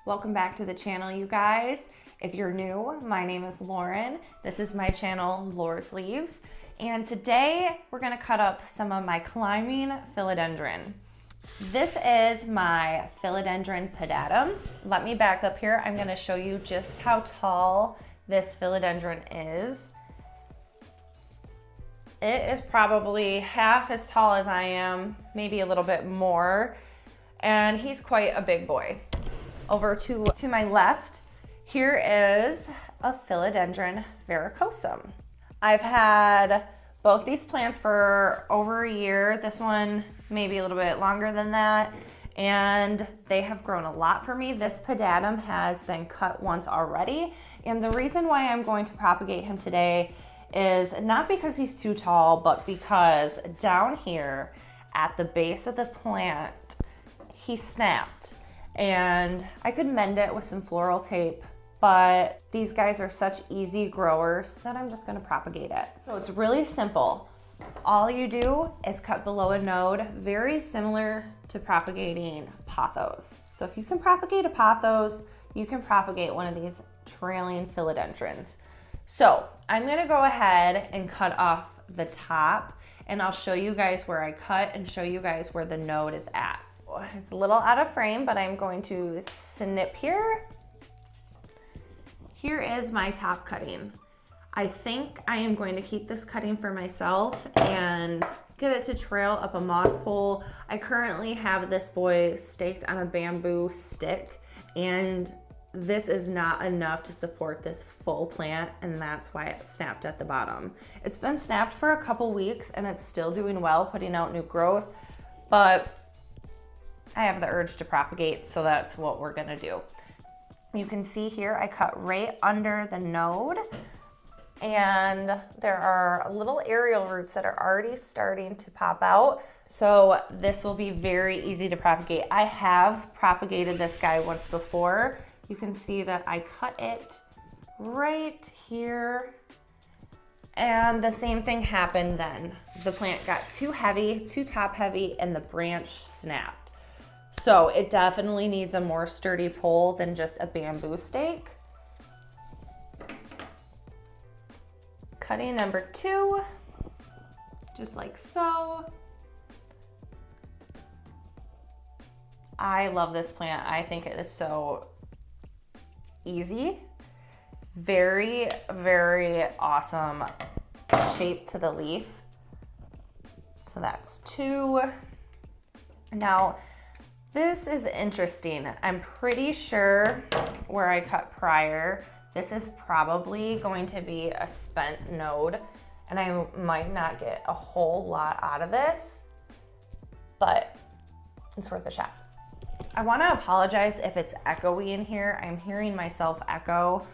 Welcome back to the channel, you guys. If you're new, my name is Lauren. This is my channel, Laura's Leaves. And today we're gonna cut up some of my climbing philodendron. This is my Philodendron P.Pedatum. Let me back up here. I'm gonna show you just how tall this philodendron is. It is probably half as tall as I am, maybe a little bit more. And he's quite a big boy. Over to my left, here is a Philodendron Varicosum. I've had both these plants for over a year. This one maybe a little bit longer than that. And they have grown a lot for me. This P.Pedatum has been cut once already. And the reason why I'm going to propagate him today is not because he's too tall, but because down here at the base of the plant, he snapped. And I could mend it with some floral tape, but these guys are such easy growers that I'm just gonna propagate it. So it's really simple. All you do is cut below a node, very similar to propagating pothos. So if you can propagate a pothos, you can propagate one of these trailing philodendrons. So I'm gonna go ahead and cut off the top, and I'll show you guys where I cut and show you guys where the node is at. It's a little out of frame, but I'm going to snip here. Here is my top cutting. I think I am going to keep this cutting for myself and get it to trail up a moss pole. I currently have this boy staked on a bamboo stick, and this is not enough to support this full plant, and that's why it snapped at the bottom. It's been snapped for a couple weeks and it's still doing well, putting out new growth, but I have the urge to propagate, so that's what we're gonna do. You can see here I cut right under the node, and there are little aerial roots that are already starting to pop out, so this will be very easy to propagate. I have propagated this guy once before. You can see that I cut it right here, and the same thing happened then. The plant got too heavy, too top heavy, and the branch snapped. So it definitely needs a more sturdy pole than just a bamboo stake. Cutting number 2, just like so. I love this plant. I think it is so easy. Very, very awesome shape to the leaf. So that's 2. Now, this is interesting. I'm pretty sure where I cut prior, this is probably going to be a spent node, and I might not get a whole lot out of this, but it's worth a shot. I want to apologize if it's echoey in here. I'm hearing myself echo.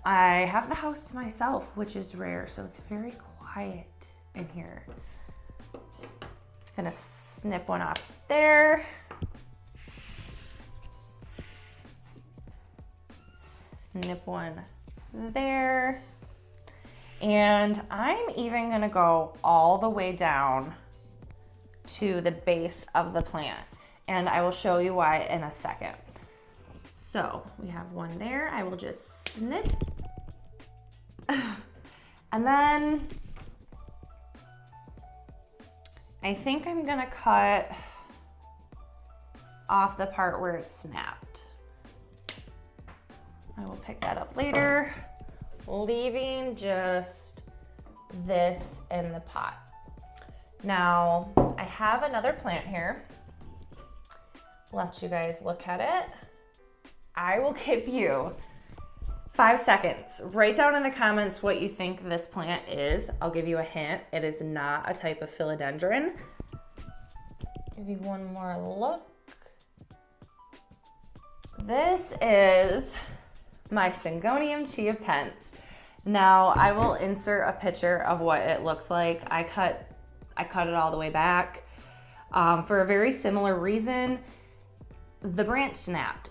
I have the house to myself, which is rare, so it's very quiet in here. Gonna snip one off there. Snip one there. And I'm even gonna go all the way down to the base of the plant, and I will show you why in a second. So we have one there. I will just snip. And then I think I'm gonna cut off the part where it snapped. I will pick that up later, leaving just this in the pot. Now, I have another plant here. Let you guys look at it. I will give you 5 seconds. Write down in the comments what you think this plant is. I'll give you a hint. It is not a type of philodendron. Give you one more look. This is my Syngonium chia pence. Now I will insert a picture of what it looks like. I cut it all the way back for a very similar reason. The branch snapped.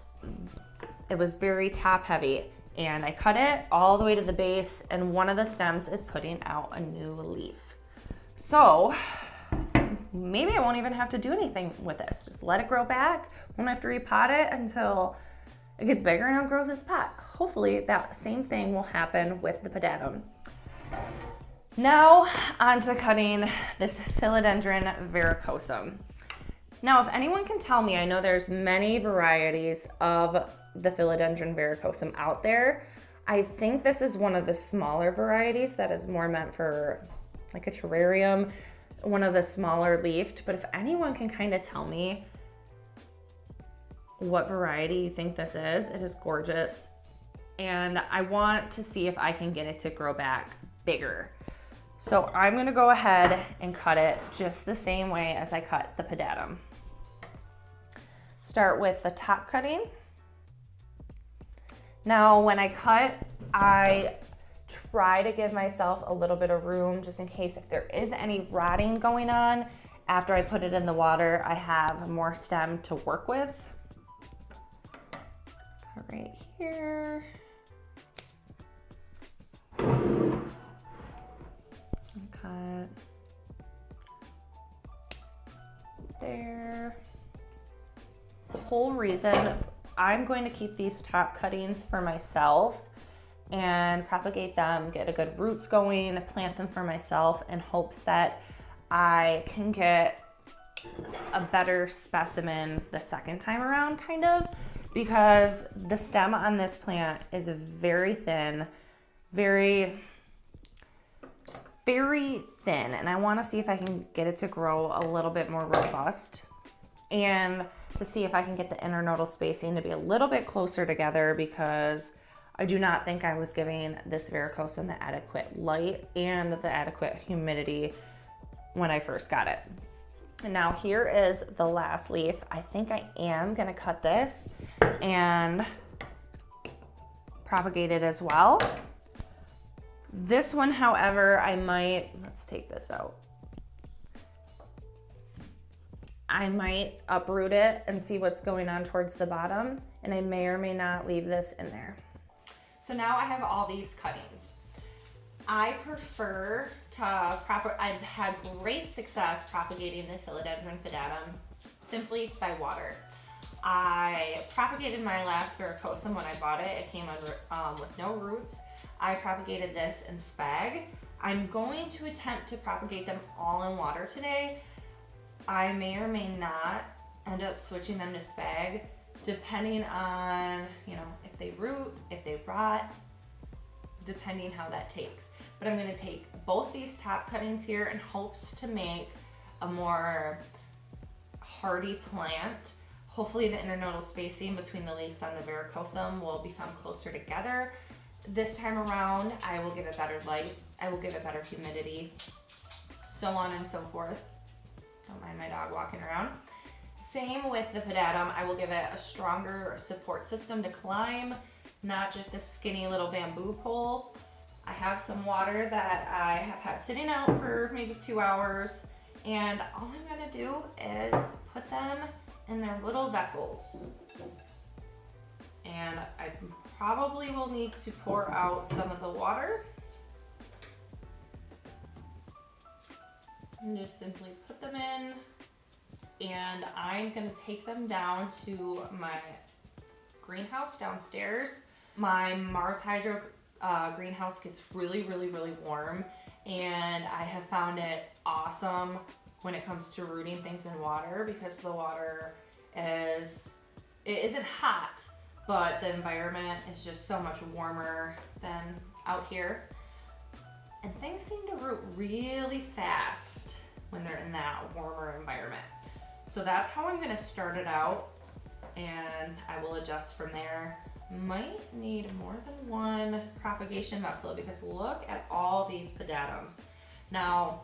It was very top heavy, and I cut it all the way to the base, and one of the stems is putting out a new leaf. So maybe I won't even have to do anything with this. Just let it grow back. Won't have to repot it until it gets bigger and outgrows its pot. Hopefully that same thing will happen with the Pedatum. Now on to cutting this Philodendron Varicosum. Now, if anyone can tell me, I know there's many varieties of the Philodendron Varicosum out there. I think this is one of the smaller varieties that is more meant for like a terrarium, one of the smaller leafed. But if anyone can kind of tell me what variety you think this is, it is gorgeous. And I want to see if I can get it to grow back bigger. So I'm gonna go ahead and cut it just the same way as I cut the Pedatum. Start with the top cutting. Now when I cut, I try to give myself a little bit of room just in case if there is any rotting going on. After I put it in the water, I have more stem to work with. Cut right here. Cut there. The whole reason I'm going to keep these top cuttings for myself and propagate them, get a good roots going, plant them for myself in hopes that I can get a better specimen the second time around, kind of, because the stem on this plant is very thin, very thin, and I want to see if I can get it to grow a little bit more robust and to see if I can get the internodal spacing to be a little bit closer together, because I do not think I was giving this Varicosum the adequate light and the adequate humidity when I first got it. And now here is the last leaf. I think I am gonna cut this and propagate it as well. This one, however, I might, let's take this out. I might uproot it and see what's going on towards the bottom, and I may or may not leave this in there. So now I have all these cuttings. I prefer to I've had great success propagating the Philodendron Pedatum simply by water. I propagated my last Varicosum when I bought it. It came with no roots. I propagated this in spag. I'm going to attempt to propagate them all in water today. I may or may not end up switching them to spag, depending on, you know, if they root, if they rot, depending how that takes. But I'm gonna take both these top cuttings here in hopes to make a more hardy plant. Hopefully the internodal spacing between the leaves on the Varicosum will become closer together. This time around, I will give it better light, I will give it better humidity, so on and so forth. Don't mind my dog walking around. Same with the Pedatum, I will give it a stronger support system to climb, not just a skinny little bamboo pole. I have some water that I have had sitting out for maybe 2 hours, and all I'm gonna do is put them in their little vessels. And I probably will need to pour out some of the water. And just simply put them in, and I'm gonna take them down to my greenhouse downstairs. My Mars Hydro greenhouse gets really warm, and I have found it awesome when it comes to rooting things in water, because the water it isn't hot, but the environment is just so much warmer than out here. And things seem to root really fast when they're in that warmer environment. So that's how I'm gonna start it out, and I will adjust from there. Might need more than one propagation vessel, because look at all these Pedatums. Now,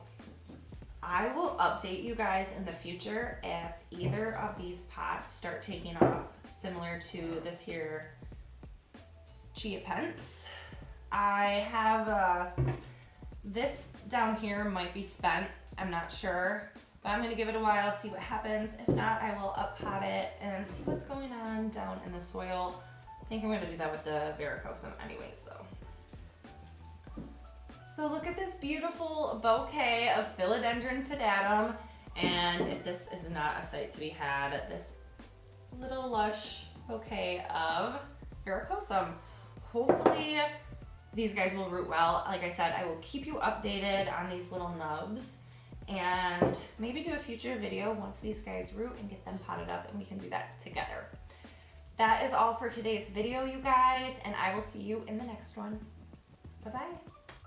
I will update you guys in the future if either of these pots start taking off, similar to this here chia pence. I have this down here might be spent, I'm not sure, but I'm gonna give it a while, see what happens. If not, I will up pot it and see what's going on down in the soil. I think I'm gonna do that with the Varicosum anyways though. So look at this beautiful bouquet of Philodendron Pedatum, and if this is not a sight to be had, this little lush bouquet of Varicosum. Hopefully these guys will root well. Like I said, I will keep you updated on these little nubs and maybe do a future video once these guys root and get them potted up, and we can do that together. That is all for today's video, you guys, and I will see you in the next one. Bye-bye.